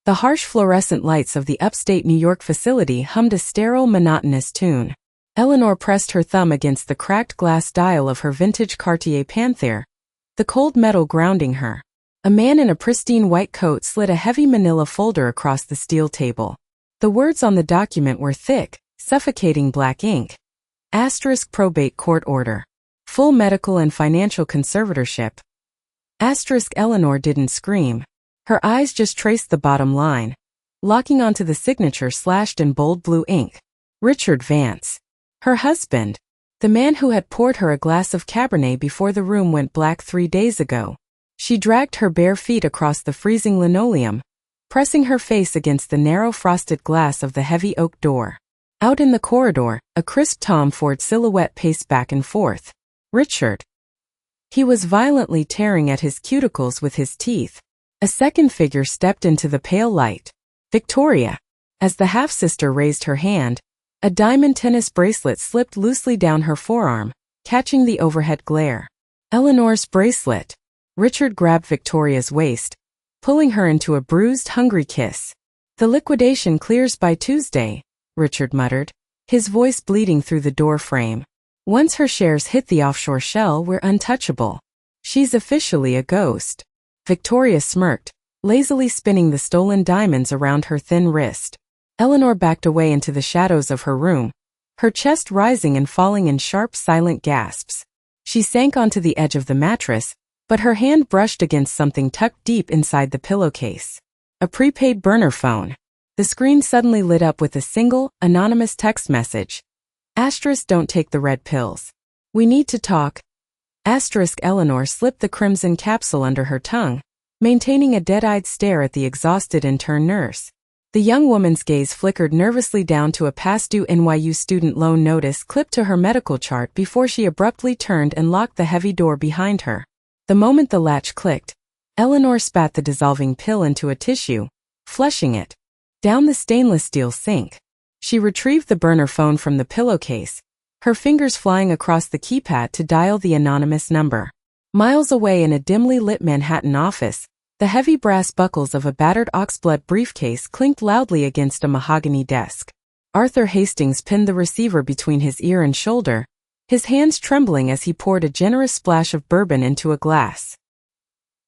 The harsh fluorescent lights of the upstate New York facility hummed a sterile, monotonous tune. Eleanor pressed her thumb against the cracked glass dial of her vintage Cartier Panther, the cold metal grounding her. A man in a pristine white coat slid a heavy manila folder across the steel table. The words on the document were thick, suffocating black ink. Asterisk probate court order. Full medical and financial conservatorship. Asterisk Eleanor didn't scream. Her eyes just traced the bottom line, locking onto the signature slashed in bold blue ink. Richard Vance. Her husband. The man who had poured her a glass of Cabernet before the room went black 3 days ago. She dragged her bare feet across the freezing linoleum, pressing her face against the narrow frosted glass of the heavy oak door. Out in the corridor, a crisp Tom Ford silhouette paced back and forth. Richard. He was violently tearing at his cuticles with his teeth. A second figure stepped into the pale light. Victoria. As the half-sister raised her hand, a diamond tennis bracelet slipped loosely down her forearm, catching the overhead glare. Eleanor's bracelet. Richard grabbed Victoria's waist, pulling her into a bruised, hungry kiss. The liquidation clears by Tuesday, Richard muttered, his voice bleeding through the door frame. Once her shares hit the offshore shell, we're untouchable. She's officially a ghost. Victoria smirked, lazily spinning the stolen diamonds around her thin wrist. Eleanor backed away into the shadows of her room, her chest rising and falling in sharp, silent gasps. She sank onto the edge of the mattress, but her hand brushed against something tucked deep inside the pillowcase. A prepaid burner phone. The screen suddenly lit up with a single, anonymous text message. Asterisk don't take the red pills. We need to talk. Asterisk Eleanor slipped the crimson capsule under her tongue, maintaining a dead-eyed stare at the exhausted intern nurse. The young woman's gaze flickered nervously down to a past-due NYU student loan notice clipped to her medical chart before she abruptly turned and locked the heavy door behind her. The moment the latch clicked, Eleanor spat the dissolving pill into a tissue, flushing it down the stainless steel sink. She retrieved the burner phone from the pillowcase, her fingers flying across the keypad to dial the anonymous number. Miles away in a dimly lit Manhattan office, the heavy brass buckles of a battered oxblood briefcase clinked loudly against a mahogany desk. Arthur Hastings pinned the receiver between his ear and shoulder, his hands trembling as he poured a generous splash of bourbon into a glass.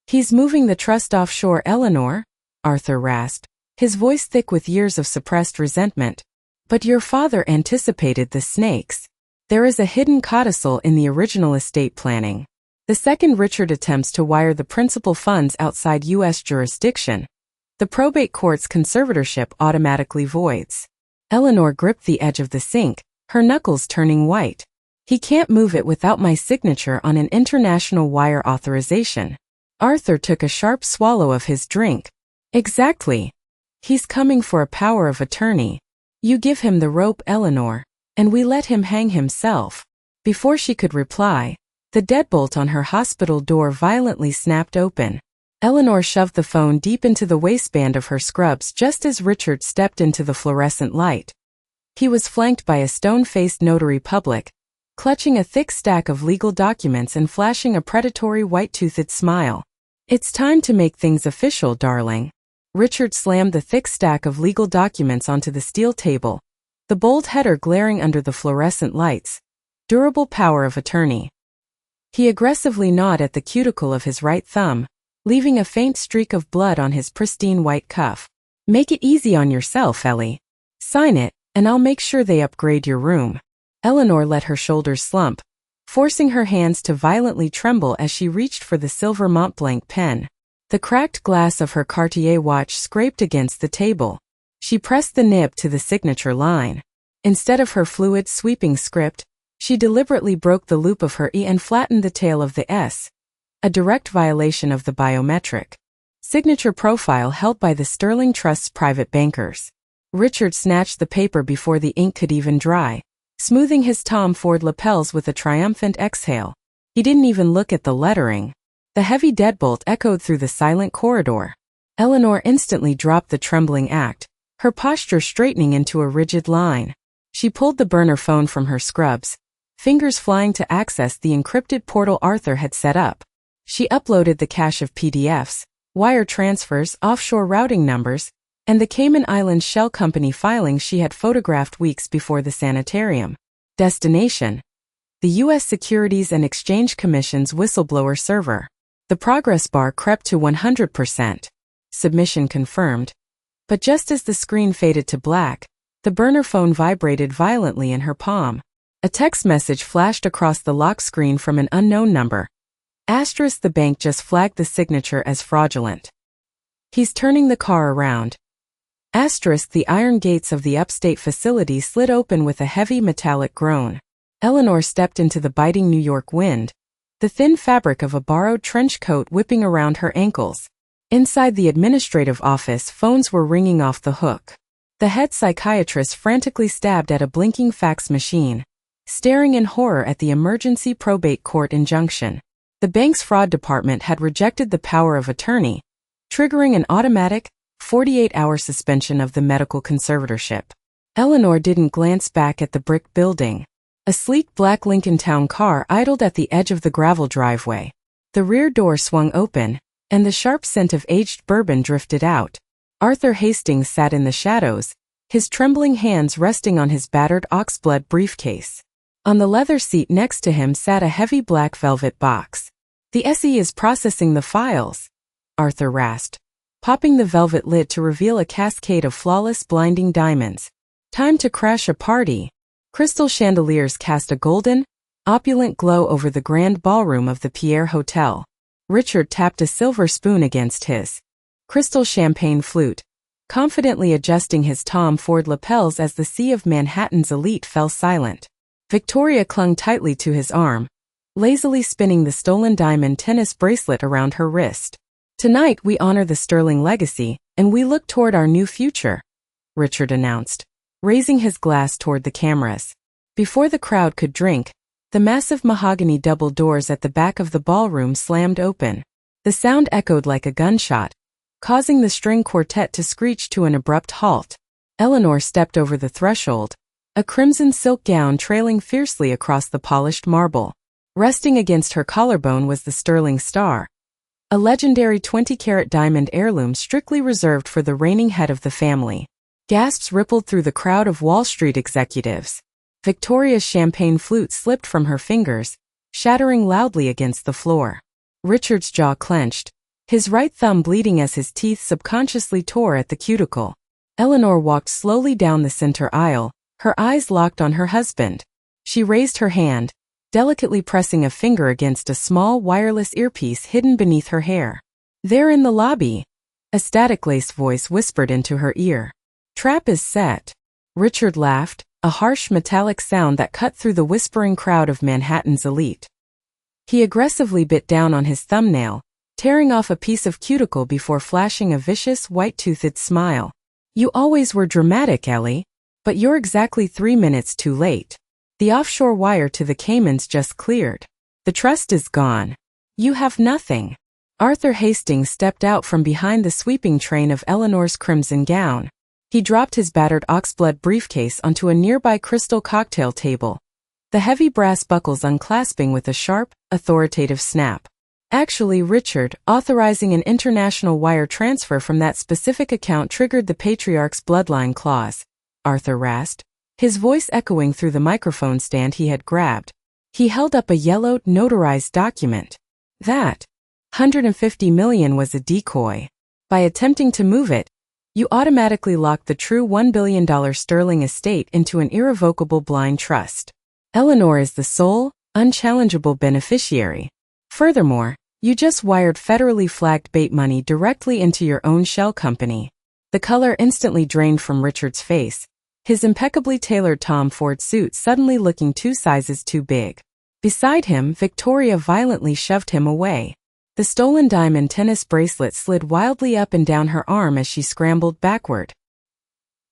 He's moving the trust offshore, Eleanor, Arthur rasped, his voice thick with years of suppressed resentment. But your father anticipated the snakes. There is a hidden codicil in the original estate planning. The second Richard attempts to wire the principal funds outside U.S. jurisdiction, the probate court's conservatorship automatically voids. Eleanor gripped the edge of the sink, her knuckles turning white. He can't move it without my signature on an international wire authorization. Arthur took a sharp swallow of his drink. Exactly. He's coming for a power of attorney. You give him the rope, Eleanor, and we let him hang himself. Before she could reply, the deadbolt on her hospital door violently snapped open. Eleanor shoved the phone deep into the waistband of her scrubs just as Richard stepped into the fluorescent light. He was flanked by a stone-faced notary public, clutching a thick stack of legal documents and flashing a predatory white-toothed smile. It's time to make things official, darling. Richard slammed the thick stack of legal documents onto the steel table, the bold header glaring under the fluorescent lights. Durable power of attorney. He aggressively gnawed at the cuticle of his right thumb, leaving a faint streak of blood on his pristine white cuff. Make it easy on yourself, Ellie. Sign it, and I'll make sure they upgrade your room. Eleanor let her shoulders slump, forcing her hands to violently tremble as she reached for the silver Montblanc pen. The cracked glass of her Cartier watch scraped against the table. She pressed the nib to the signature line. Instead of her fluid, sweeping script, she deliberately broke the loop of her E and flattened the tail of the S, a direct violation of the biometric signature profile held by the Sterling Trust's private bankers. Richard snatched the paper before the ink could even dry, smoothing his Tom Ford lapels with a triumphant exhale. He didn't even look at the lettering. The heavy deadbolt echoed through the silent corridor. Eleanor instantly dropped the trembling act, her posture straightening into a rigid line. She pulled the burner phone from her scrubs, fingers flying to access the encrypted portal Arthur had set up. She uploaded the cache of PDFs, wire transfers, offshore routing numbers, and the Cayman Islands shell company filing she had photographed weeks before the sanitarium. Destination: the U.S. Securities and Exchange Commission's whistleblower server. The progress bar crept to 100%. Submission confirmed. But just as the screen faded to black, the burner phone vibrated violently in her palm. A text message flashed across the lock screen from an unknown number. *, the bank just flagged the signature as fraudulent. He's turning the car around. *, the iron gates of the upstate facility slid open with a heavy metallic groan. Eleanor stepped into the biting New York wind, the thin fabric of a borrowed trench coat whipping around her ankles. Inside the administrative office, phones were ringing off the hook. The head psychiatrist frantically stabbed at a blinking fax machine, staring in horror at the emergency probate court injunction. The bank's fraud department had rejected the power of attorney, triggering an automatic, 48-hour suspension of the medical conservatorship. Eleanor didn't glance back at the brick building. A sleek black Lincoln Town car idled at the edge of the gravel driveway. The rear door swung open, and the sharp scent of aged bourbon drifted out. Arthur Hastings sat in the shadows, his trembling hands resting on his battered oxblood briefcase. On the leather seat next to him sat a heavy black velvet box. "The SE is processing the files," Arthur rasped, popping the velvet lid to reveal a cascade of flawless blinding diamonds. "Time to crash a party." Crystal chandeliers cast a golden, opulent glow over the grand ballroom of the Pierre Hotel. Richard tapped a silver spoon against his crystal champagne flute, confidently adjusting his Tom Ford lapels as the sea of Manhattan's elite fell silent. Victoria clung tightly to his arm, lazily spinning the stolen diamond tennis bracelet around her wrist. "Tonight we honor the Sterling legacy, and we look toward our new future," Richard announced, raising his glass toward the cameras. Before the crowd could drink, the massive mahogany double doors at the back of the ballroom slammed open. The sound echoed like a gunshot, causing the string quartet to screech to an abrupt halt. Eleanor stepped over the threshold, a crimson silk gown trailing fiercely across the polished marble. Resting against her collarbone was the Sterling star, a legendary 20-carat diamond heirloom strictly reserved for the reigning head of the family. Gasps rippled through the crowd of Wall Street executives. Victoria's champagne flute slipped from her fingers, shattering loudly against the floor. Richard's jaw clenched, his right thumb bleeding as his teeth subconsciously tore at the cuticle. Eleanor walked slowly down the center aisle, her eyes locked on her husband. She raised her hand, delicately pressing a finger against a small wireless earpiece hidden beneath her hair. "They're in the lobby," a static-laced voice whispered into her ear. "Trap is set." Richard laughed, a harsh metallic sound that cut through the whispering crowd of Manhattan's elite. He aggressively bit down on his thumbnail, tearing off a piece of cuticle before flashing a vicious, white-toothed smile. "You always were dramatic, Ellie, but you're exactly 3 minutes too late. The offshore wire to the Caymans just cleared. The trust is gone. You have nothing." Arthur Hastings stepped out from behind the sweeping train of Eleanor's crimson gown. He dropped his battered oxblood briefcase onto a nearby crystal cocktail table, the heavy brass buckles unclasping with a sharp, authoritative snap. "Actually, Richard, authorizing an international wire transfer from that specific account triggered the patriarch's bloodline clause," Arthur rasped, his voice echoing through the microphone stand he had grabbed. He held up a yellowed, notarized document. "That $150 million was a decoy. By attempting to move it, you automatically locked the true $1 billion Sterling estate into an irrevocable blind trust. Eleanor is the sole, unchallengeable beneficiary. Furthermore, you just wired federally flagged bait money directly into your own shell company." The color instantly drained from Richard's face, his impeccably tailored Tom Ford suit suddenly looking 2 sizes too big. Beside him, Victoria violently shoved him away. The stolen diamond tennis bracelet slid wildly up and down her arm as she scrambled backward.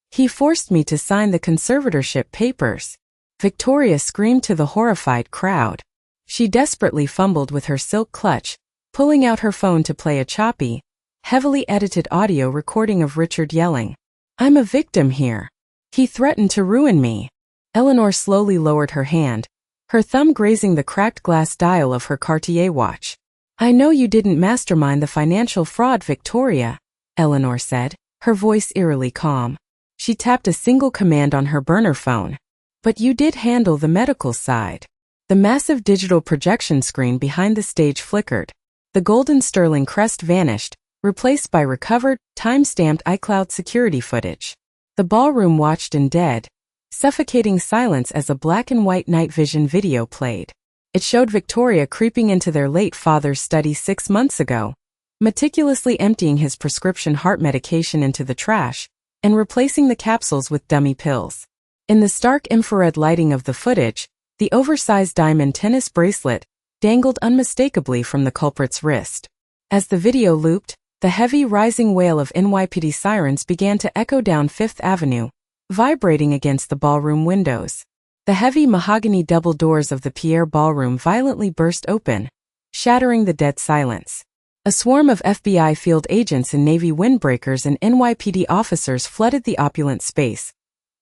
"He forced me to sign the conservatorship papers," Victoria screamed to the horrified crowd. She desperately fumbled with her silk clutch, pulling out her phone to play a choppy, heavily edited audio recording of Richard yelling, "I'm a victim here. He threatened to ruin me." Eleanor slowly lowered her hand, her thumb grazing the cracked glass dial of her Cartier watch. "I know you didn't mastermind the financial fraud, Victoria," Eleanor said, her voice eerily calm. She tapped a single command on her burner phone. But you did handle the medical side. The massive digital projection screen behind the stage flickered. The golden Sterling crest vanished, replaced by recovered, time-stamped iCloud security footage. The ballroom watched in dead, suffocating silence as a black-and-white night vision video played. It showed Victoria creeping into their late father's study 6 months ago, meticulously emptying his prescription heart medication into the trash and replacing the capsules with dummy pills. In the stark infrared lighting of the footage, the oversized diamond tennis bracelet dangled unmistakably from the culprit's wrist. As the video looped, the heavy rising wail of NYPD sirens began to echo down Fifth Avenue, vibrating against the ballroom windows. The heavy mahogany double doors of the Pierre Ballroom violently burst open, shattering the dead silence. A swarm of FBI field agents and Navy windbreakers and NYPD officers flooded the opulent space,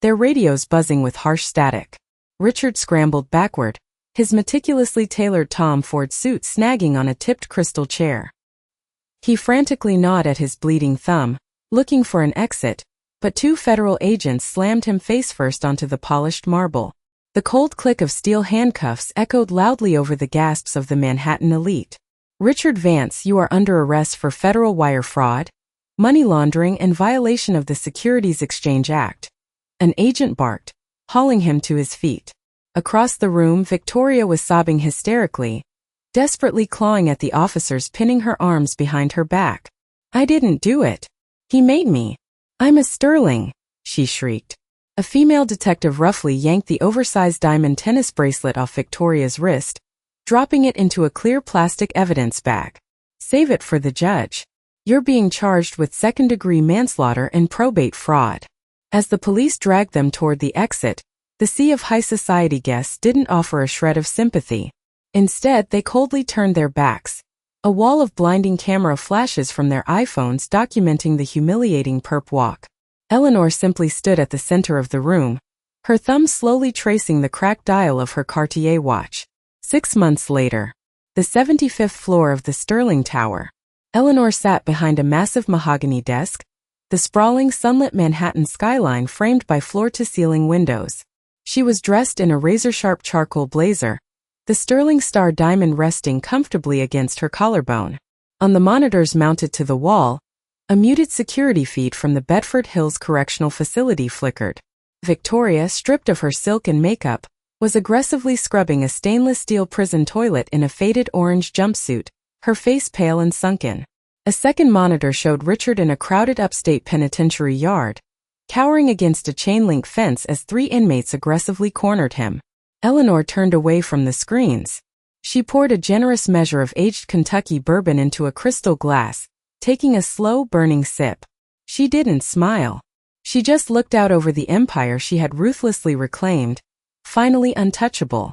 their radios buzzing with harsh static. Richard scrambled backward, his meticulously tailored Tom Ford suit snagging on a tipped crystal chair. He frantically gnawed at his bleeding thumb, looking for an exit, but 2 federal agents slammed him face-first onto the polished marble. The cold click of steel handcuffs echoed loudly over the gasps of the Manhattan elite. Richard Vance, you are under arrest for federal wire fraud, money laundering and violation of the Securities Exchange Act. An agent barked, hauling him to his feet. Across the room, Victoria was sobbing hysterically, desperately clawing at the officers pinning her arms behind her back. I didn't do it. He made me. I'm a Sterling, she shrieked. A female detective roughly yanked the oversized diamond tennis bracelet off Victoria's wrist, dropping it into a clear plastic evidence bag. Save it for the judge. You're being charged with second-degree manslaughter and probate fraud. As the police dragged them toward the exit, the sea of high society guests didn't offer a shred of sympathy. Instead, they coldly turned their backs, a wall of blinding camera flashes from their iPhones documenting the humiliating perp walk. Eleanor simply stood at the center of the room, her thumb slowly tracing the cracked dial of her Cartier watch. 6 months later, the 75th floor of the Sterling Tower. Eleanor sat behind a massive mahogany desk, the sprawling sunlit Manhattan skyline framed by floor-to-ceiling windows. She was dressed in a razor-sharp charcoal blazer, the Sterling Star diamond resting comfortably against her collarbone. On the monitors mounted to the wall, a muted security feed from the Bedford Hills Correctional Facility flickered. Victoria, stripped of her silk and makeup, was aggressively scrubbing a stainless steel prison toilet in a faded orange jumpsuit, her face pale and sunken. A second monitor showed Richard in a crowded upstate penitentiary yard, cowering against a chain-link fence as 3 inmates aggressively cornered him. Eleanor turned away from the screens. She poured a generous measure of aged Kentucky bourbon into a crystal glass, taking a slow, burning sip. She didn't smile. She just looked out over the empire she had ruthlessly reclaimed, finally untouchable.